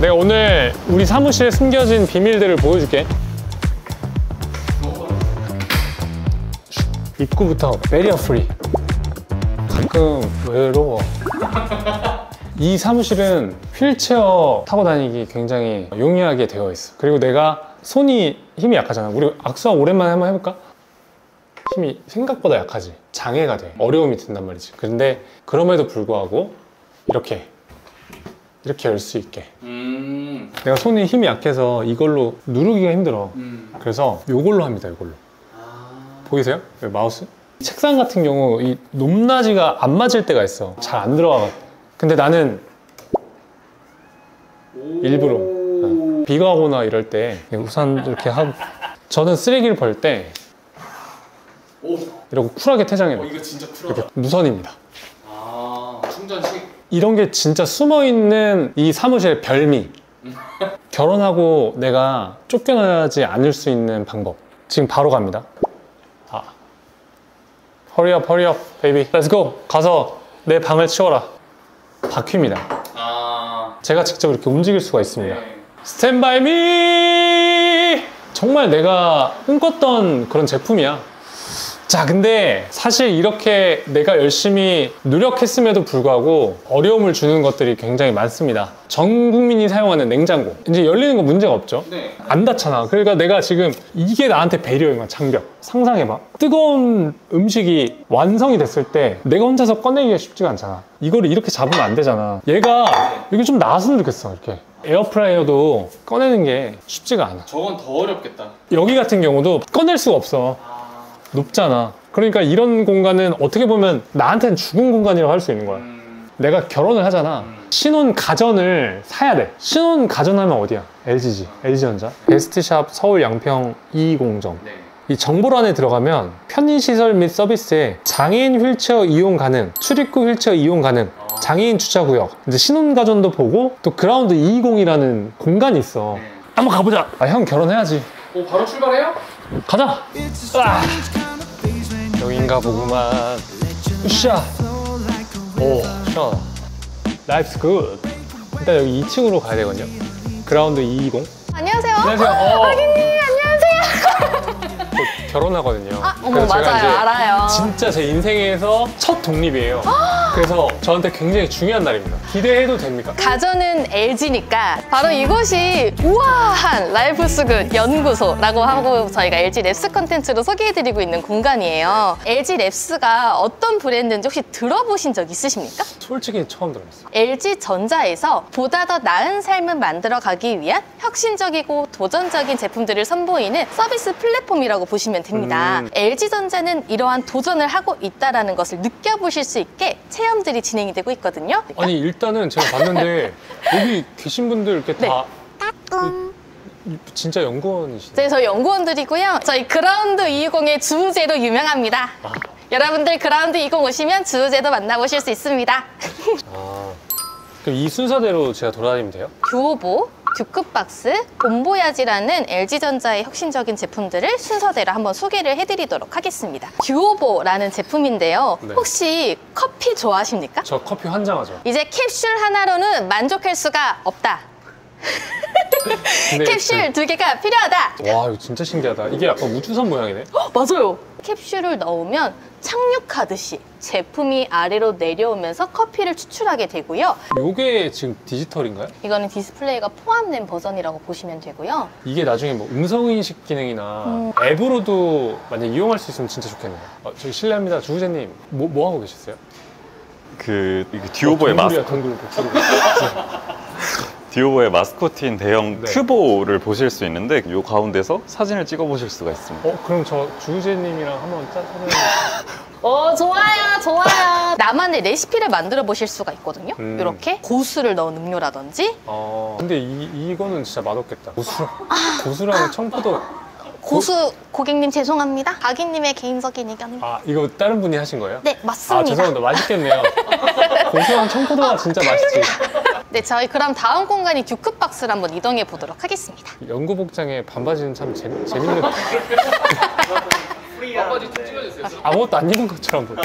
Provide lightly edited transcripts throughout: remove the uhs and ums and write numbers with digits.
내가 오늘 우리 사무실에 숨겨진 비밀들을 보여줄게. 입구부터 베리어 프리. 가끔 외로워. 이 사무실은 휠체어 타고 다니기 굉장히 용이하게 되어 있어. 그리고 내가 힘이 약하잖아. 우리 악수하 오랜만에 한번 해볼까? 힘이 생각보다 약하지. 장애가 돼. 어려움이 든단 말이지. 근데 그럼에도 불구하고 이렇게 열 수 있게. 내가 손이 힘이 약해서 이걸로 누르기가 힘들어. 그래서 이걸로 합니다. 이걸로. 보이세요? 여기 마우스? 책상 같은 경우 이 높낮이가 안 맞을 때가 있어. 잘 안 들어가. 근데 나는 일부러 비가 오거나 이럴 때 우산 이렇게 하고, 저는 쓰레기를 벌 때 이러고 쿨하게 퇴장해요. 이거 진짜 쿨하다. 이렇게 무선입니다. 충전식. 이런 게 진짜 숨어있는 이 사무실의 별미. 결혼하고 내가 쫓겨나지 않을 수 있는 방법. 지금 바로 갑니다. Hurry up, hurry up, baby. Let's go. 가서 내 방을 치워라. 바퀴입니다. 제가 직접 이렇게 움직일 수가 있습니다. Stand by me! 정말 내가 꿈꿨던 그런 제품이야. 자, 근데 사실 이렇게 내가 열심히 노력했음에도 불구하고 어려움을 주는 것들이 굉장히 많습니다. 전 국민이 사용하는 냉장고. 이제 열리는 거 문제가 없죠? 네. 안 닿잖아. 그러니까 내가 지금 이게 나한테 배려인 거야, 장벽. 상상해봐. 뜨거운 음식이 완성이 됐을 때 내가 혼자서 꺼내기가 쉽지가 않잖아. 이거를 이렇게 잡으면 안 되잖아. 얘가 이게 좀 나았으면 좋겠어, 이렇게. 에어프라이어도 꺼내는 게 쉽지가 않아. 저건 더 어렵겠다. 여기 같은 경우도 꺼낼 수가 없어. 높잖아. 그러니까 이런 공간은 어떻게 보면 나한테는 죽은 공간이라고 할 수 있는 거야. 내가 결혼을 하잖아. 신혼 가전을 사야 돼. 신혼 가전 하면 어디야? LG지. LG전자. 베스트샵 서울 양평 220점. 네. 이 정보란에 들어가면 편의시설 및 서비스에 장애인 휠체어 이용 가능, 출입구 휠체어 이용 가능, 장애인 주차구역, 이제 신혼가전도 보고, 또 그라운드 220이라는 공간이 있어. 네. 한번 가보자. 형 결혼해야지. 바로 출발해요? 가자! 여긴가 보구만. 으쌰! 오, 시원하다. Life's good. 일단 여기 2층으로 가야 되거든요. 그라운드 220. 안녕하세요. 안녕하세요. 하기님, 안녕하세요. 곧 결혼하거든요. 어머, 맞아요. 알아요. 진짜 제 인생에서 첫 독립이에요. 그래서 저한테 굉장히 중요한 날입니다. 기대해도 됩니까? 가전은 LG니까 바로 이곳이 우아한 라이프스굿 연구소라고 하고 저희가 LG 랩스 컨텐츠로 소개해드리고 있는 공간이에요. LG 랩스가 어떤 브랜드인지 혹시 들어보신 적 있으십니까? 솔직히 처음 들어봤어요. LG전자에서 보다 더 나은 삶을 만들어가기 위한 혁신적이고 도전적인 제품들을 선보이는 서비스 플랫폼이라고 보시면 됩니다. LG전자는 이러한 도전을 하고 있다는 것을 느껴보실 수 있게 체험들이 진행이 되고 있거든요. 아니 일단은 제가 봤는데 여기 계신 분들 이렇게 다 진짜 연구원이시네요. 네, 저희 연구원들이고요. 저희 그라운드 220의 주우재로 유명합니다. 여러분들 그라운드 220 오시면 주우재도 만나보실 수 있습니다. 그럼 이 순서대로 제가 돌아다니면 돼요? 듀오보, 듀크박스, 봄보야지라는 LG전자의 혁신적인 제품들을 순서대로 한번 소개를 해드리도록 하겠습니다. 듀오보라는 제품인데요. 네. 혹시 커피 좋아하십니까? 저 커피 환장하죠. 이제 캡슐 하나로는 만족할 수가 없다. 캡슐 2개가 필요하다. 와, 이거 진짜 신기하다. 이게 약간 우주선 모양이네. 맞아요. 캡슐을 넣으면 착륙하듯이 제품이 아래로 내려오면서 커피를 추출하게 되고요. 이게 지금 디지털인가요? 이거는 디스플레이가 포함된 버전이라고 보시면 되고요. 이게 나중에 뭐 음성인식 기능이나 앱으로도 만약 이용할 수 있으면 진짜 좋겠네요. 저기 실례합니다. 주부재님, 뭐 하고 계셨어요? 이게 듀오보의 듀오보의 마스코트인 대형 네. 큐보를 보실 수 있는데 이 가운데서 사진을 찍어 보실 수가 있습니다. 그럼 저 주부재님이랑 한번 사진. 좋아요, 좋아요. 나만의 레시피를 만들어 보실 수가 있거든요. 이렇게 고수를 넣은 음료라든지. 근데 이거는 진짜 맛없겠다. 고수랑 청포도. 고수 고객님 죄송합니다. 박이님의 개인적인 의견입니다. 이거 다른 분이 하신 거예요? 네, 맞습니다. 죄송합니다. 맛있겠네요. 고수랑 청포도가 진짜 맛있지. 네, 저희 그럼 다음 공간이 듀크박스를 한번 이동해 보도록 하겠습니다. 연구 복장에 반바지는 참 재밌는. 반바지 좀 찍어주세요. 아무것도 안 입은 것처럼 보여.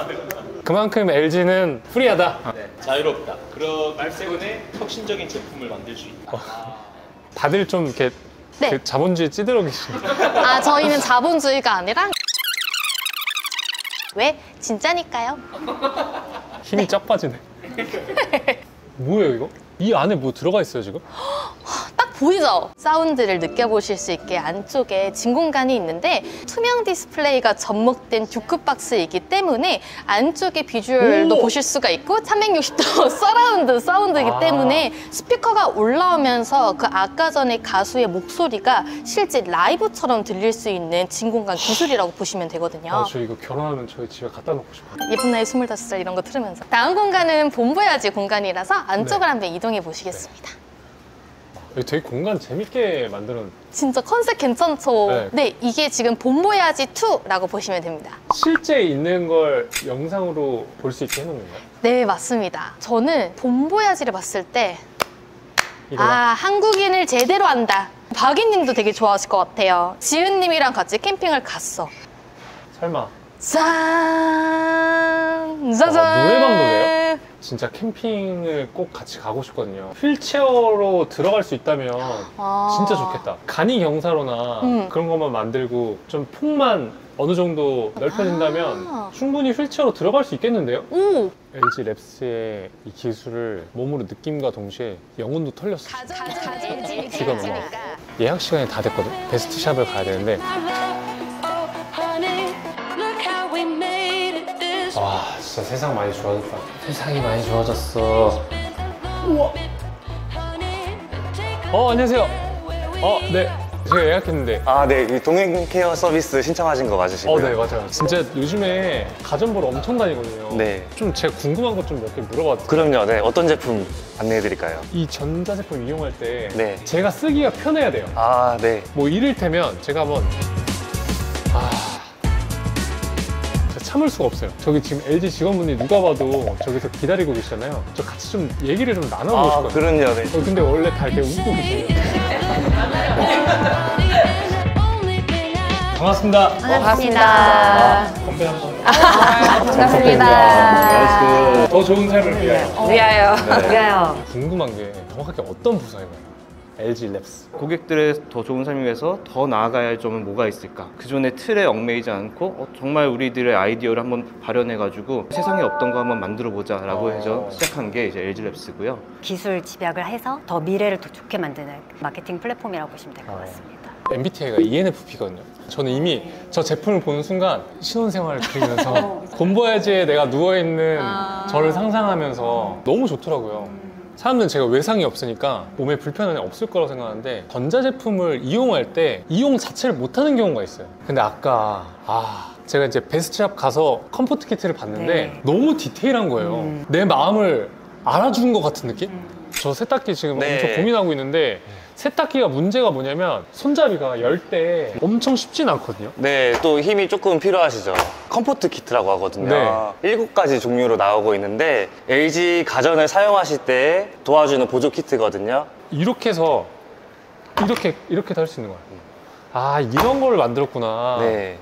그만큼 LG는 프리하다. 자유롭다. 그렇기 때문에 혁신적인 제품을 만들 수 있다. 다들 좀 이렇게 네. 그 자본주의 찌들어 계시네요. 아, 저희는 자본주의가 아니라 왜? 진짜니까요. 힘이 쫙 빠지네. 뭐예요 이거? 이 안에 뭐 들어가 있어요 지금? 딱 보이죠? 사운드를 느껴보실 수 있게 안쪽에 진 공간이 있는데 투명 디스플레이가 접목된 듀크박스이기 때문에 안쪽에 비주얼도 오! 보실 수가 있고 360도 서라운드 사운드이기 아. 때문에 스피커가 올라오면서 그 아까 전에 가수의 목소리가 실제 라이브처럼 들릴 수 있는 진 공간 기술이라고 보시면 되거든요. 아, 저 이거 결혼하면 저희 집에 갖다 놓고 싶어요. 예쁜 나이 25살 이런 거 들으면서 다음 공간은 본보야지 공간이라서 안쪽을 네. 한번 이동해 보시겠습니다. 여기 되게 공간 재밌게 만드는. 진짜 컨셉 괜찮죠? 네. 네, 이게 지금 본보야지 2라고 보시면 됩니다. 실제 있는 걸 영상으로 볼 수 있게 해놓는 거예요? 네, 맞습니다. 저는 본보야지를 봤을 때 이거 한국인을 제대로 안다. 박이님도 되게 좋아하실 것 같아요. 지은님이랑 같이 캠핑을 갔어. 설마 짠! 짜잔! 노래방도 돼요? 진짜 캠핑을 꼭 같이 가고 싶거든요. 휠체어로 들어갈 수 있다면 아. 진짜 좋겠다. 간이 경사로나 그런 것만 만들고 좀 폭만 어느 정도 넓혀진다면 아. 충분히 휠체어로 들어갈 수 있겠는데요? 오! LG 랩스의 이 기술을 몸으로 느낌과 동시에 영혼도 털렸어. 비가 넘어. 예약 시간이 다 됐거든. 베스트샵을 가야 되는데 와 진짜 세상 많이 좋아졌다. 세상이 많이 좋아졌어. 우와. 안녕하세요. 네. 제가 예약했는데. 아, 네. 이 동행 케어 서비스 신청하신 거 맞으시고요? 네, 맞아요. 진짜 요즘에 가전 보러 엄청 다니거든요. 네. 좀 제가 궁금한 것 좀 몇 개 물어봐도 돼요? 그럼요. 네. 어떤 제품 안내해 드릴까요? 이 전자제품 이용할 때 네. 제가 쓰기가 편해야 돼요. 아, 네. 뭐 이를테면 제가 한번 제가 참을 수가 없어요. 저기 지금 LG 직원분이 누가 봐도 저기서 기다리고 계시잖아요. 저 같이 좀 얘기를 좀 나눠보고 아, 싶거든요. 그럼요. 네. 근데 원래 다 이렇게 웃고 계세요. 반갑습니다. 반갑습니다. 건배 한번. 반갑습니다. 더 좋은 삶을 위하여. 위하여. 네. 위하여. 궁금한 게 정확하게 어떤 부서인가요? LG 랩스. 고객들의 더 좋은 삶을 위해서 더 나아가야 할 점은 뭐가 있을까? 기존의 틀에 얽매이지 않고 정말 우리들의 아이디어를 한번 발현해가지고 세상에 없던 거 한번 만들어보자 라고 해서 시작한 게 이제 LG랩스고요. 기술 집약을 해서 더 미래를 더 좋게 만드는 마케팅 플랫폼이라고 보시면 될 것 같습니다. MBTI가 ENFP거든요. 저는 이미 저 제품을 보는 순간 신혼생활을 그리면서 본보야지에 내가 누워있는 저를 상상하면서 너무 좋더라고요. 사람들은 제가 외상이 없으니까 몸에 불편함이 없을 거라고 생각하는데 전자제품을 이용할 때 이용 자체를 못하는 경우가 있어요. 근데 아까 제가 이제 베스트샵 가서 컴포트 키트를 봤는데 네. 너무 디테일한 거예요. 내 마음을 알아주는 것 같은 느낌? 저 세탁기 지금 네. 엄청 고민하고 있는데 세탁기가 문제가 뭐냐면 손잡이가 열 때 엄청 쉽진 않거든요. 네, 또 힘이 조금 필요하시죠. 컴포트 키트라고 하거든요. 7가지 종류로 나오고 있는데 LG 가전을 사용하실 때 도와주는 보조 키트거든요. 이렇게 해서 이렇게 할 수 있는 거야. 이런 걸 만들었구나. 네.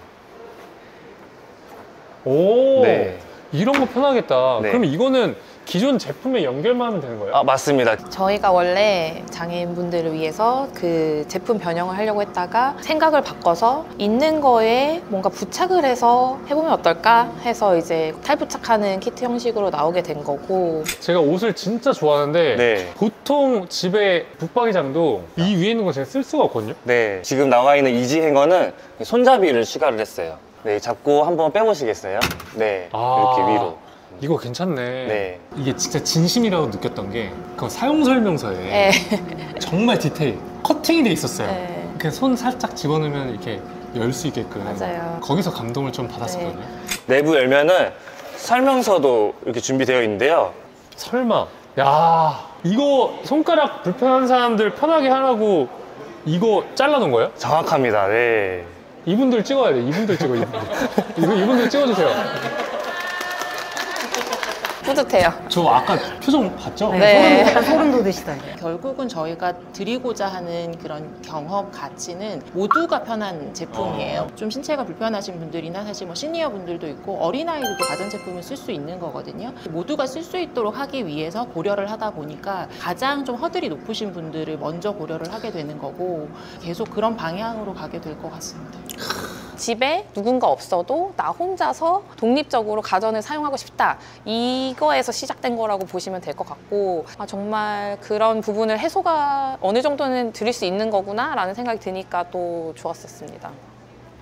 오, 네. 이런 거 편하겠다. 네. 그러면 이거는 기존 제품에 연결만 하면 되는 거예요? 아, 맞습니다. 저희가 원래 장애인분들을 위해서 그 제품 변형을 하려고 했다가 생각을 바꿔서 있는 거에 뭔가 부착을 해서 해보면 어떨까 해서 이제 탈부착하는 키트 형식으로 나오게 된 거고. 제가 옷을 진짜 좋아하는데 네. 보통 집에 붙박이장도 이 위에 있는 거 제가 쓸 수가 없거든요. 네, 지금 나와 있는 이지 행어는 손잡이를 추가를 했어요. 네, 잡고 한번 빼보시겠어요? 네, 이렇게 위로. 이거 괜찮네. 네. 이게 진짜 진심이라고 느꼈던 게 그 사용 설명서에 네. 정말 디테일 커팅이 돼 있었어요. 네. 이렇게 손 살짝 집어넣으면 이렇게 열 수 있게끔. 맞아요. 거기서 감동을 좀 받았었거든요. 내부 열면은 설명서도 이렇게 준비되어 있는데요. 설마. 야, 이거 손가락 불편한 사람들 편하게 하라고 이거 잘라놓은 거예요? 정확합니다. 네. 이분들 찍어야 돼. 이분들 찍어. 이분들 찍어주세요. 뿌듯해요. 저 아까 표정 봤죠? 네. 약간 소름 돋으시던데. 결국은 저희가 드리고자 하는 그런 경험 가치는 모두가 편한 제품이에요. 좀 신체가 불편하신 분들이나 사실 뭐 시니어 분들도 있고 어린아이들도 가전제품을 쓸 수 있는 거거든요. 모두가 쓸 수 있도록 하기 위해서 고려를 하다 보니까 가장 좀 허들이 높으신 분들을 먼저 고려를 하게 되는 거고 계속 그런 방향으로 가게 될 것 같습니다. 집에 누군가 없어도 나 혼자서 독립적으로 가전을 사용하고 싶다. 이거에서 시작된 거라고 보시면 될 것 같고 정말 그런 부분을 해소가 어느 정도는 드릴 수 있는 거구나 라는 생각이 드니까 또 좋았었습니다.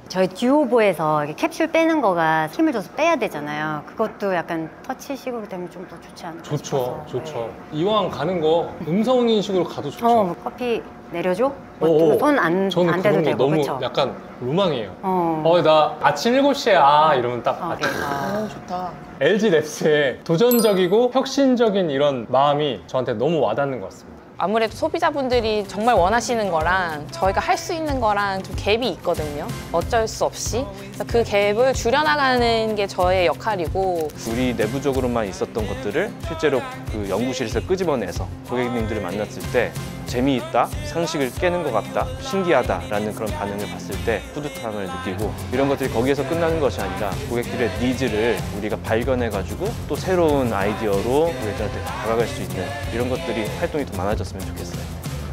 저희 듀오보에서 이렇게 캡슐 빼는 거가 힘을 줘서 빼야 되잖아요. 그것도 약간 터치식으로 되면 좀 더 좋지 않을까 좋죠, 싶어서. 좋죠. 이왕 가는 거 음성인식으로 가도 좋죠. 뭐 커피 내려줘? 오, 손안 저는 안 그런 대도 거 되고, 너무 그쵸? 약간 로망이에요. 어. 나 아침 7시에 이러면 딱 어, 아침. 좋다. LG 랩스의 도전적이고 혁신적인 이런 마음이 저한테 너무 와닿는 것 같습니다. 아무래도 소비자분들이 정말 원하시는 거랑 저희가 할 수 있는 거랑 좀 갭이 있거든요. 어쩔 수 없이. 그래서 그 갭을 줄여나가는 게 저의 역할이고 우리 내부적으로만 있었던 것들을 실제로 그 연구실에서 끄집어내서 고객님들을 만났을 때 재미있다, 상식을 깨는 것 같다, 신기하다라는 그런 반응을 봤을 때 뿌듯함을 느끼고 이런 것들이 거기에서 끝나는 것이 아니라 고객들의 니즈를 우리가 발견해가지고 또 새로운 아이디어로 고객들한테 다가갈 수 있는 이런 것들이 활동이 더 많아졌으면 좋겠어요.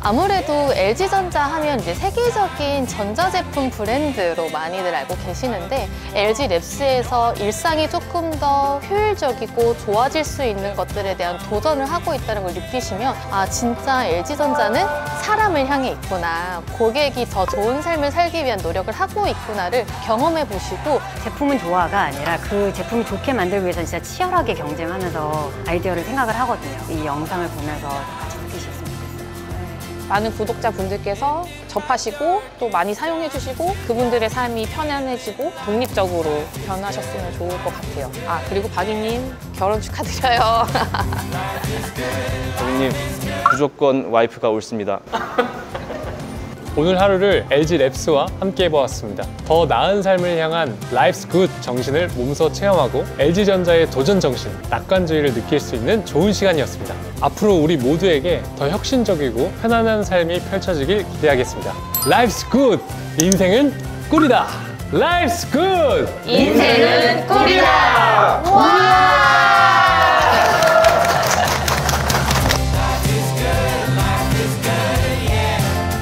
아무래도 LG전자 하면 이제 세계적인 전자제품 브랜드로 많이들 알고 계시는데 LG 랩스에서 일상이 조금 더 효율적이고 좋아질 수 있는 것들에 대한 도전을 하고 있다는 걸 느끼시면 진짜 LG전자는 사람을 향해 있구나, 고객이 더 좋은 삶을 살기 위한 노력을 하고 있구나를 경험해 보시고 제품은 좋아가 아니라 그 제품을 좋게 만들기 위해서 진짜 치열하게 경쟁하면서 아이디어를 생각을 하거든요. 이 영상을 보면서 같이 느끼셨으면 좋겠어요. 많은 구독자분들께서 접하시고 또 많이 사용해 주시고 그분들의 삶이 편안해지고 독립적으로 변하셨으면 좋을 것 같아요. 그리고 박이님 결혼 축하드려요. 고객님 무조건 와이프가 옳습니다. 오늘 하루를 LG 랩스와 함께 해보았습니다. 더 나은 삶을 향한 Life's Good 정신을 몸소 체험하고 LG전자의 도전 정신, 낙관주의를 느낄 수 있는 좋은 시간이었습니다. 앞으로 우리 모두에게 더 혁신적이고 편안한 삶이 펼쳐지길 기대하겠습니다. Life's Good! 인생은 꿀이다! Life's Good! 인생은 꿀이다!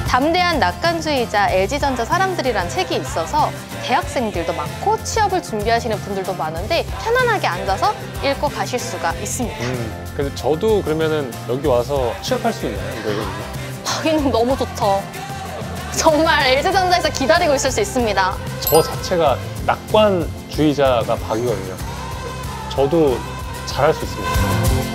담대한 낙관주의자 LG전자 사람들이란 책이 있어서 대학생들도 많고 취업을 준비하시는 분들도 많은데 편안하게 앉아서 읽고 가실 수가 있습니다. 근데 저도 그러면은 여기 와서 취업할 수 있나요? 이거 읽으면? 박이는 너무 좋죠. 정말 LG전자에서 기다리고 있을 수 있습니다. 저 자체가 낙관주의자가 박이거든요. 저도 잘할 수 있습니다.